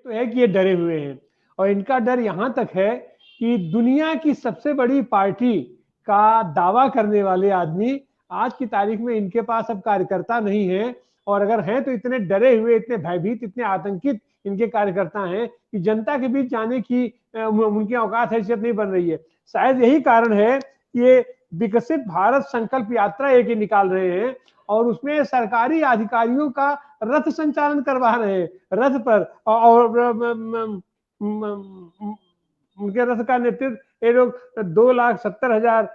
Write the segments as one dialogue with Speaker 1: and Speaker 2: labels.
Speaker 1: तो है कि ये डरे हुए हैं, और इनका डर यहां तक है कि दुनिया की सबसे बड़ी पार्टी का दावा करने वाले आदमी आज की तारीख में इनके पास अब कार्यकर्ता नहीं है, और अगर हैं तो इतने डरे हुए, इतने भयभीत, इतने आतंकित इनके कार्यकर्ता हैं कि जनता के बीच जाने की उनकी औकात हैसियत नहीं बन रही है। शायद यही कारण है कि ये विकसित भारत संकल्प यात्रा एक ही निकाल रहे हैं, और उसमें सरकारी अधिकारियों का रथ संचालन करवा रहे हैं, रथ पर, और उनके रथ का नेतृत्व ये लोग 2,70,000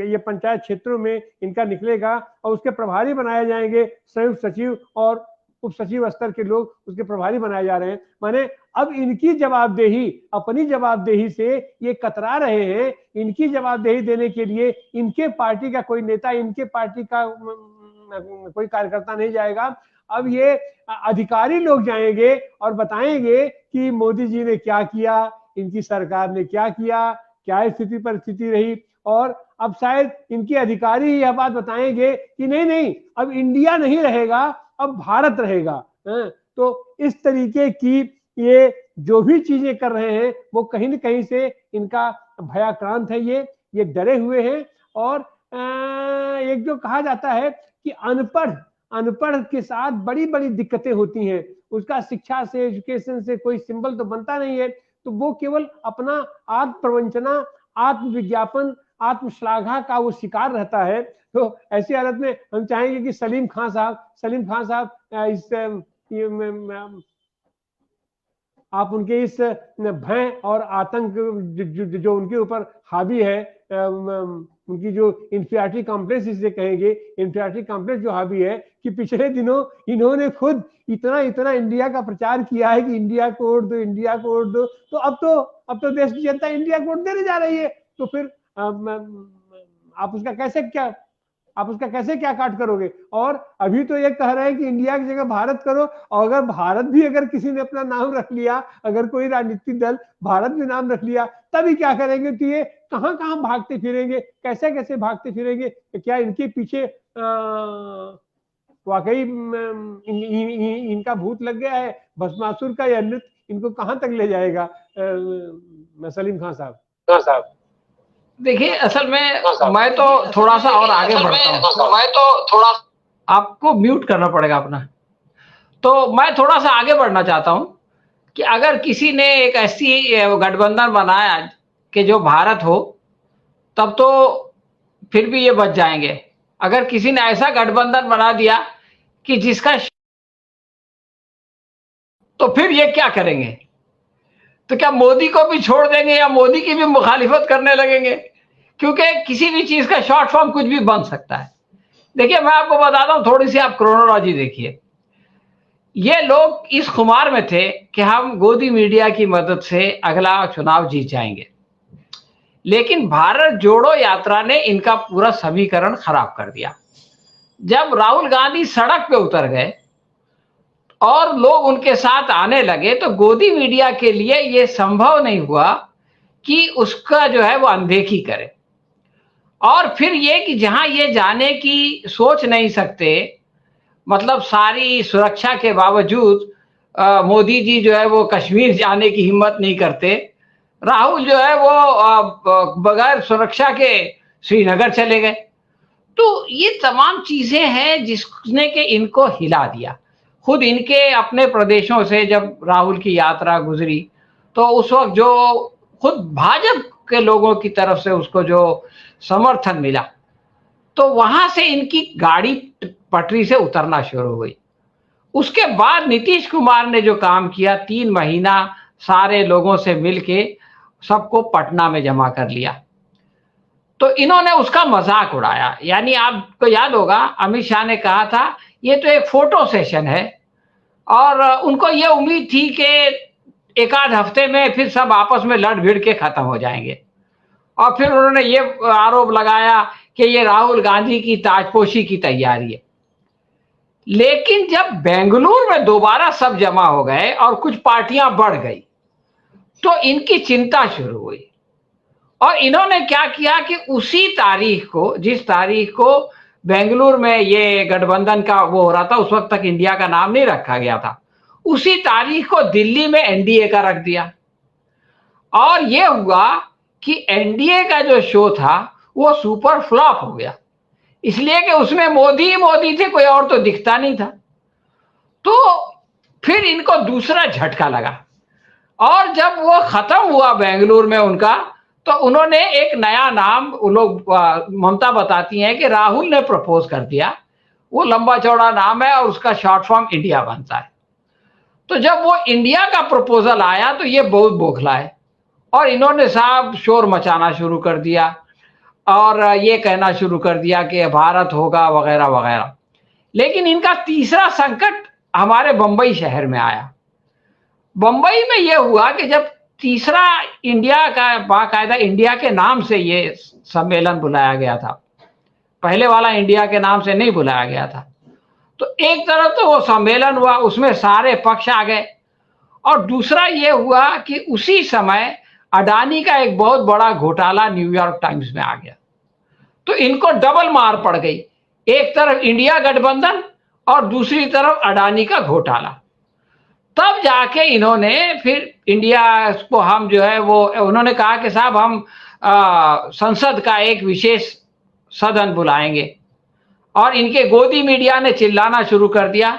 Speaker 1: ये पंचायत क्षेत्रों में इनका निकलेगा, और उसके प्रभारी बनाए जाएंगे संयुक्त सचिव और उप सचिव स्तर के लोग उसके प्रभारी बनाए जा रहे हैं। माने अब इनकी जवाबदेही, अपनी जवाबदेही से ये कतरा रहे हैं। इनकी जवाबदेही देने के लिए इनके पार्टी का कोई नेता, इनके पार्टी का कोई कार्यकर्ता नहीं जाएगा। अब ये अधिकारी लोग जाएंगे और बताएंगे कि मोदी जी ने क्या किया, इनकी सरकार ने क्या किया, क्या स्थिति परिस्थिति रही, और अब शायद इनके अधिकारी यह बात बताएंगे कि नहीं नहीं, अब इंडिया नहीं रहेगा, अब भारत रहेगा। तो इस तरीके की ये जो भी चीजें कर रहे हैं वो कहीं न कहीं से इनका भयाक्रांत है, ये डरे हुए हैं। और एक जो कहा जाता है कि अनपढ़ के साथ बड़ी बड़ी दिक्कतें होती हैं, उसका शिक्षा से, एजुकेशन से कोई सिंबल तो बनता नहीं है, तो वो केवल अपना आत्म प्रवंचना, आत्मविज्ञापन, आत्मश्लाघा का वो शिकार रहता है। तो ऐसी हालत में हम चाहेंगे कि सलीम खान साहब इस आप उनके इस भय और आतंक जो उनके ऊपर हावी है, उनकी जो इंफीरियरिटी कॉम्प्लेक्स जिसे कहेंगे, इंफीरियरिटी कॉम्प्लेक्स जो हावी है, कि पिछले दिनों इन्होंने खुद इतना इंडिया का प्रचार किया है कि इंडिया को वोट दो, इंडिया को वोट दो। तो अब तो देश की जनता इंडिया को वोट देने जा रही है, तो फिर आप उसका कैसे क्या काट करोगे। और अभी तो ये कह रहे हैं कि इंडिया की जगह भारत करो, और अगर भारत भी अगर किसी ने अपना नाम रख लिया, अगर कोई राजनीतिक दल भारत भी नाम रख लिया, तभी क्या करेंगे। तो ये कहां भागते फिरेंगे, कैसे भागते फिरेंगे। क्या इनके पीछे वाकई इनका भूत लग गया है, भस्मासुर का यह नृत्य इनको कहां तक ले जाएगा। सलीम खान साहब।
Speaker 2: देखिए, असल में मैं तो थोड़ा सा और आगे बढ़ता हूँ। आपको म्यूट करना पड़ेगा अपना। तो मैं थोड़ा सा आगे बढ़ना चाहता हूं कि अगर किसी ने एक ऐसी गठबंधन बनाया कि जो भारत हो, तब तो फिर भी ये बच जाएंगे। अगर किसी ने ऐसा गठबंधन बना दिया कि जिसका, तो फिर ये क्या करेंगे। तो क्या मोदी को भी छोड़ देंगे या मोदी की भी मुखालिफत करने लगेंगे, क्योंकि किसी भी चीज का शॉर्ट फॉर्म कुछ भी बन सकता है। देखिए, मैं आपको बताता हूं, थोड़ी सी आप क्रोनोलॉजी देखिए। ये लोग इस खुमार में थे कि हम गोदी मीडिया की मदद से अगला चुनाव जीत जाएंगे, लेकिन भारत जोड़ो यात्रा ने इनका पूरा समीकरण खराब कर दिया। जब राहुल गांधी सड़क पे उतर गए और लोग उनके साथ आने लगे, तो गोदी मीडिया के लिए यह संभव नहीं हुआ कि उसका जो है वो अनदेखी करे। और फिर ये कि जहां ये जाने की सोच नहीं सकते, मतलब सारी सुरक्षा के बावजूद मोदी जी जो है वो कश्मीर जाने की हिम्मत नहीं करते, राहुल जो है वो बगैर सुरक्षा के श्रीनगर चले गए। तो ये तमाम चीजें हैं जिसने के इनको हिला दिया। खुद इनके अपने प्रदेशों से जब राहुल की यात्रा गुजरी, तो उस वक्त जो खुद भाजपा के लोगों की तरफ से उसको जो समर्थन मिला, तो वहां से इनकी गाड़ी पटरी से उतरना शुरू हुई। उसके बाद नीतीश कुमार ने जो काम किया, 3 महीना सारे लोगों से मिलके सबको पटना में जमा कर लिया, तो इन्होंने उसका मजाक उड़ाया। यानी आपको याद होगा, अमित शाह ने कहा था ये तो एक फोटो सेशन है, और उनको ये उम्मीद थी कि एक आध हफ्ते में फिर सब आपस में लड़ भिड़ के खत्म हो जाएंगे। और फिर उन्होंने ये आरोप लगाया कि ये राहुल गांधी की ताजपोशी की तैयारी है। लेकिन जब बेंगलुरु में दोबारा सब जमा हो गए और कुछ पार्टियां बढ़ गई, तो इनकी चिंता शुरू हुई। और इन्होंने क्या किया कि उसी तारीख को, जिस तारीख को बेंगलुरु में ये गठबंधन का वो हो रहा था, उस वक्त तक इंडिया का नाम नहीं रखा गया था, उसी तारीख को दिल्ली में एनडीए का रख दिया। और यह हुआ कि एनडीए का जो शो था वो सुपर फ्लॉप हो गया, इसलिए कि उसमें मोदी ही मोदी थे, कोई और तो दिखता नहीं था। तो फिर इनको दूसरा झटका लगा, और जब वो खत्म हुआ बेंगलुरु में उनका, तो उन्होंने एक नया नाम, वो लोग, ममता बताती हैं कि राहुल ने प्रपोज कर दिया। वो लंबा चौड़ा नाम है और उसका शॉर्ट फॉर्म इंडिया बनता है। तो जब वो इंडिया का प्रपोजल आया तो ये बहुत बौखलाए और इन्होंने साहब शोर मचाना शुरू कर दिया और ये कहना शुरू कर दिया कि भारत होगा वगैरह वगैरह। लेकिन इनका तीसरा संकट हमारे बंबई शहर में आया। बंबई में यह हुआ कि जब तीसरा इंडिया का, बाकायदा इंडिया के नाम से ये सम्मेलन बुलाया गया था, पहले वाला इंडिया के नाम से नहीं बुलाया गया था, तो एक तरफ तो वो सम्मेलन हुआ, उसमें सारे पक्ष आ गए, और दूसरा ये हुआ कि उसी समय अडानी का एक बहुत बड़ा घोटाला न्यूयॉर्क टाइम्स में आ गया। तो इनको डबल मार पड़ गई, एक तरफ इंडिया गठबंधन और दूसरी तरफ अडानी का घोटाला। तब जाके इन्होंने फिर इंडिया को, हम जो है वो, उन्होंने कहा कि साहब हम संसद का एक विशेष सदन बुलाएंगे, और इनके गोदी मीडिया ने चिल्लाना शुरू कर दिया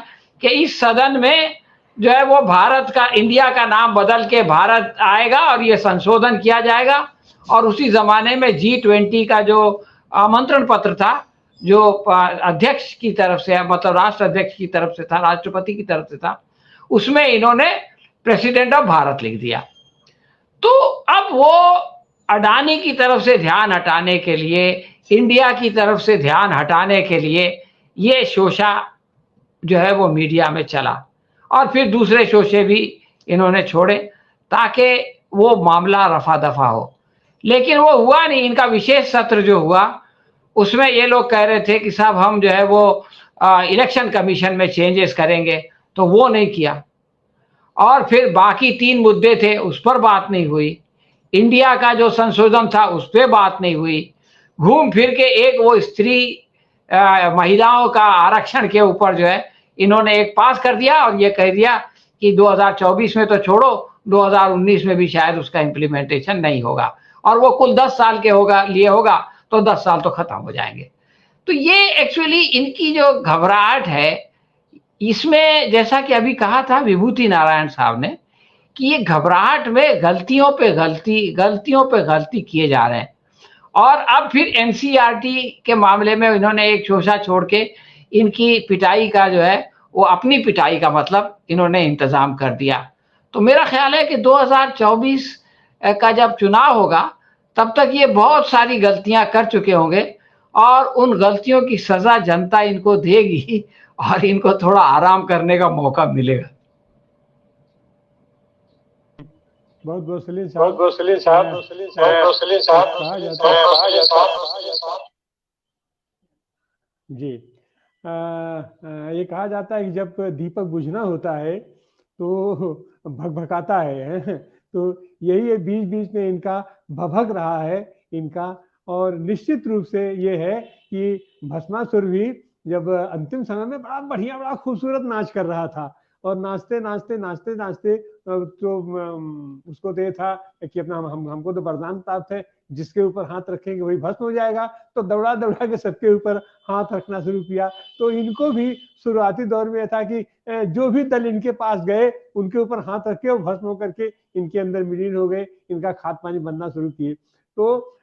Speaker 2: कि इस सदन में जो है वो भारत का, इंडिया का नाम बदल के भारत आएगा और ये संशोधन किया जाएगा। और उसी जमाने में G20 का जो आमंत्रण पत्र था, जो अध्यक्ष की तरफ से, मतलब राष्ट्र अध्यक्ष की तरफ से था, राष्ट्रपति की तरफ से था, उसमें इन्होंने प्रेसिडेंट ऑफ भारत लिख दिया। तो अब वो अडानी की तरफ से ध्यान हटाने के लिए, इंडिया की तरफ से ध्यान हटाने के लिए ये शोषा जो है वो मीडिया में चला, और फिर दूसरे शोषे भी इन्होंने छोड़े ताकि वो मामला रफा दफा हो। लेकिन वो हुआ नहीं। इनका विशेष सत्र जो हुआ उसमें ये लोग कह रहे थे कि साहब हम जो है वो इलेक्शन कमीशन में चेंजेस करेंगे, तो वो नहीं किया। और फिर बाकी 3 मुद्दे थे, उस पर बात नहीं हुई। इंडिया का जो संशोधन था उस पर बात नहीं हुई। घूम फिर के एक वो स्त्री महिलाओं का आरक्षण के ऊपर जो है इन्होंने एक पास कर दिया और ये कह दिया कि 2024 में तो छोड़ो, 2019 में भी शायद उसका इम्प्लीमेंटेशन नहीं होगा, और वो कुल 10 साल के लिए होगा, तो 10 साल तो खत्म हो जाएंगे। तो ये एक्चुअली इनकी जो घबराहट है, इसमें जैसा कि अभी कहा था विभूति नारायण साहब ने कि ये घबराहट में गलतियों पे गलती किए जा रहे हैं। और अब फिर एनसीईआरटी के मामले में इन्होंने एक शोषा छोड़ के इनकी पिटाई का जो है वो, अपनी पिटाई का मतलब इन्होंने इंतजाम कर दिया। तो मेरा ख्याल है कि 2024 का जब चुनाव होगा तब तक ये बहुत सारी गलतियां कर चुके होंगे, और उन गलतियों की सजा जनता इनको देगी और इनको थोड़ा आराम करने का मौका मिलेगा।
Speaker 1: बहुत बहुत सलीम साहब जी। ये कहा जाता है कि जब दीपक बुझना होता है तो भकभकाता है तो यही बीच बीच में इनका भभक रहा है इनका। और निश्चित रूप से ये है कि भस्मासुर भी जब अंतिम समय में बड़ा बढ़िया, बड़ा खूबसूरत नाच कर रहा था, और नाचते नाचते नाचते नाचते तो उसको तो ये था कि अपना हमको तो वरदान प्राप्त है, जिसके ऊपर हाथ रखेंगे वही भस्म हो जाएगा, तो दौड़ा दौड़ा के सबके ऊपर हाथ रखना शुरू किया। तो इनको भी शुरुआती दौर में था कि जो भी दल इनके पास गए उनके ऊपर हाथ रखे और भस्म होकर के इनके अंदर विलीन हो गए, इनका खाद पानी बनना शुरू किए। तो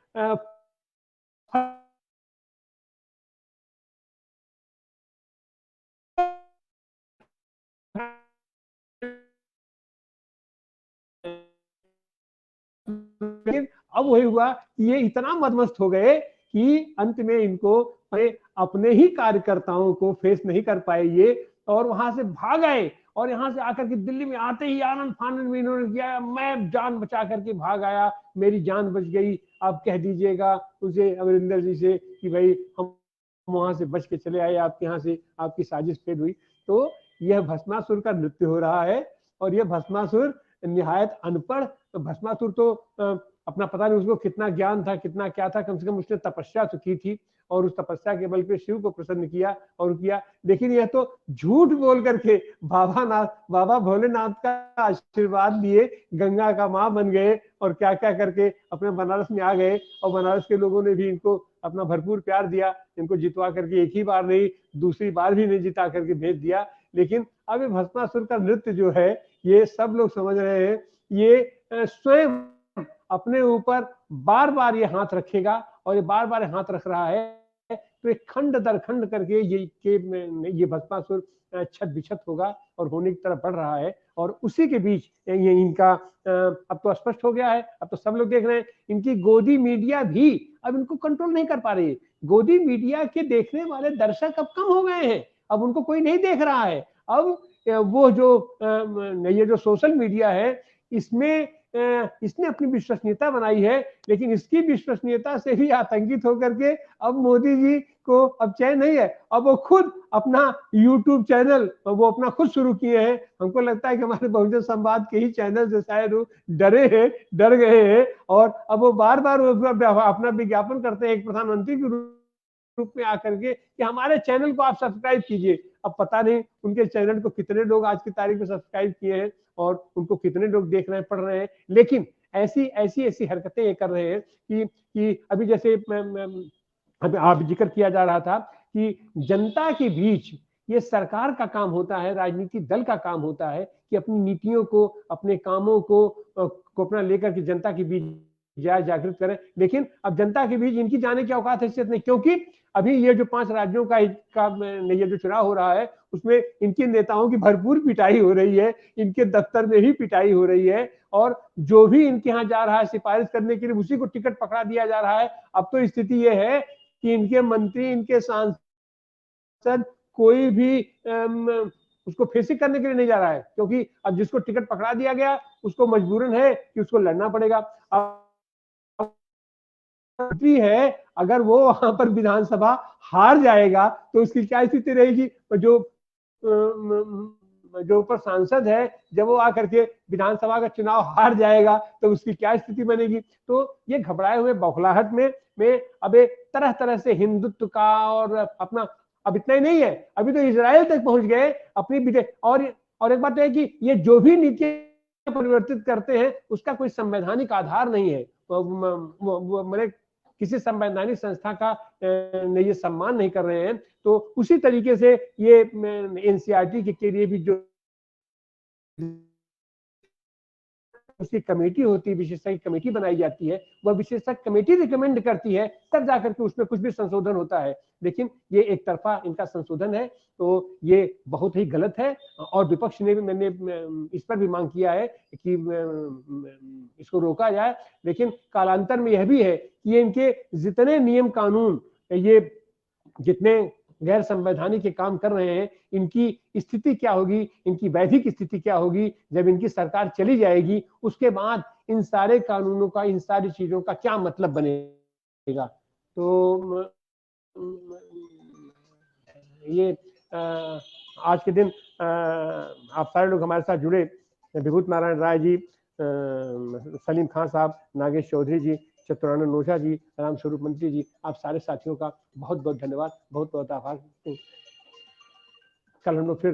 Speaker 1: लेकिन अब वही हुआ कि ये इतना मदमस्त हो गए कि अंत में इनको अपने ही कार्यकर्ताओं को फेस नहीं कर पाए ये, और वहां से भाग आए। और यहाँ से आकर के दिल्ली में आते ही आनंद फानंद में इन्होंने किया, मैं जान बचा करके भाग आया, मेरी जान बच गई। आप कह दीजिएगा उसे, अमरिंदर जी से, कि भाई हम वहां से बच के चले आए, आपके यहाँ से आपकी साजिश फेल हुई। तो यह भस्मासुर का नृत्य हो रहा है, और यह भस्मासुर निहायत अनपढ़। तो भस्मासुर तो अपना पता नहीं उसको कितना ज्ञान था, कितना क्या था, कम से कम उसने तपस्या तो की थी। और उस तपस्या के बल पे शिव को प्रसन्न किया और किया। लेकिन यह तो झूठ बोल करके बाबा भोलेनाथ का आशीर्वाद लिए गंगा का माँ बन गए और क्या क्या करके अपने बनारस में आ गए, और बनारस के लोगों ने भी इनको अपना भरपूर प्यार दिया, इनको जितवा करके एक ही बार नहीं दूसरी बार भी नहीं जिता करके भेज दिया। लेकिन अब ये भस्मासुर का नृत्य जो है ये सब लोग समझ रहे हैं, ये स्वयं अपने ऊपर बार बार ये हाथ रखेगा, और ये बार बार हाथ रख रहा है तो एक खंड दर खंड करके ये भस्मासुर छत बिछत होगा और होने की तरफ बढ़ रहा है। और उसी के बीच ये इनका अब तो स्पष्ट हो गया है, अब तो सब लोग देख रहे हैं, इनकी गोदी मीडिया भी अब इनको कंट्रोल नहीं कर पा रही है। गोदी मीडिया के देखने वाले दर्शक अब कम हो गए हैं, अब उनको कोई नहीं देख रहा है। अब वो जो ये जो सोशल मीडिया है इसमें इसने अपनी विश्वसनीयता बनाई है, लेकिन इसकी विश्वसनीयता से भी आतंकित होकर के अब मोदी जी को अब चैन नहीं है। अब वो खुद अपना यूट्यूब चैनल वो अपना खुद शुरू किए हैं। हमको लगता है कि हमारे बहुजन संवाद के ही चैनल से शायद वो डर गए हैं, और अब वो बार बार अपना विज्ञापन करते हैं एक प्रधानमंत्री के रूप में आकर के कि हमारे चैनल को आप सब्सक्राइब कीजिए। अब पता नहीं उनके चैनल को कितने लोग आज की तारीख में सब्सक्राइब किए हैं और उनको कितने लोग देख रहे हैं, पढ़ रहे हैं। लेकिन ऐसी हरकतें ये कर रहे हैं कि अभी जैसे अभी आप जिक्र किया जा रहा था कि जनता के बीच ये सरकार का काम होता है, राजनीतिक दल का काम होता है कि अपनी नीतियों को, अपने कामों को अपना लेकर के जनता के बीच जागृत करें। लेकिन अब जनता के बीच इनकी जाने की औकात हैसियत नहीं, क्योंकि अभी ये जो 5 राज्यों का ये जो चुनाव हो रहा है उसमें इनके नेताओं की भरपूर पिटाई हो रही है, इनके दफ्तर में ही पिटाई हो रही है, और जो भी इनके यहाँ जा रहा है सिफारिश करने के लिए उसी को टिकट पकड़ा दिया जा रहा है। अब तो स्थिति ये है कि इनके मंत्री, इनके सांसद कोई भी उसको फेसिंग करने के लिए नहीं जा रहा है, क्योंकि अब जिसको टिकट पकड़ा दिया गया उसको मजबूरन है कि उसको लड़ना पड़ेगा। मंत्री है, अगर वो वहां पर विधानसभा हार जाएगा तो उसकी क्या स्थिति रहेगी? जो ऊपर सांसद है जब वो आकर के विधानसभा का चुनाव हार जाएगा तो उसकी क्या स्थिति बनेगी? तो ये घबराए हुए बौखलाहट में अब तरह तरह से हिंदुत्व का और अपना, अब इतना ही नहीं है, अभी तो इजराइल तक पहुंच गए अपनी। और एक बात है कि ये जो भी नीतियां परिवर्तित करते हैं उसका कोई संवैधानिक आधार नहीं है। मेरे किसी संवैधानिक संस्था का ये सम्मान नहीं कर रहे हैं। तो उसी तरीके से ये एनसीईआरटी के लिए भी जो उसकी कमेटी होती है, विशेषज्ञ कमेटी बनाई जाती है, वह विशेषज्ञ कमेटी रिकमेंड करती है, तब जाकर के उसमें कुछ भी संशोधन होता है। लेकिन ये एक तरफा इनका संशोधन है, तो ये बहुत ही गलत है। और विपक्ष ने भी, मैंने इस पर भी मांग किया है कि इसको रोका जाए। लेकिन कालांतर में यह भी है कि ये इनके जितने नियम कानून, ये जितने गैर संवैधानिक के काम कर रहे हैं, इनकी स्थिति क्या होगी, इनकी वैधिक स्थिति क्या होगी जब इनकी सरकार चली जाएगी? उसके बाद इन सारे कानूनों का, इन सारी चीजों का क्या मतलब बनेगा? तो ये आज के दिन आप सारे लोग हमारे साथ जुड़े, विभूत नारायण राय जी, सलीम खान साहब, नागेश चौधरी जी, चतुरानंद ओझा जी, राम स्वरूप मंत्री जी, आप सारे साथियों का बहुत बहुत धन्यवाद, बहुत बहुत आभार। कल हम लोग फिर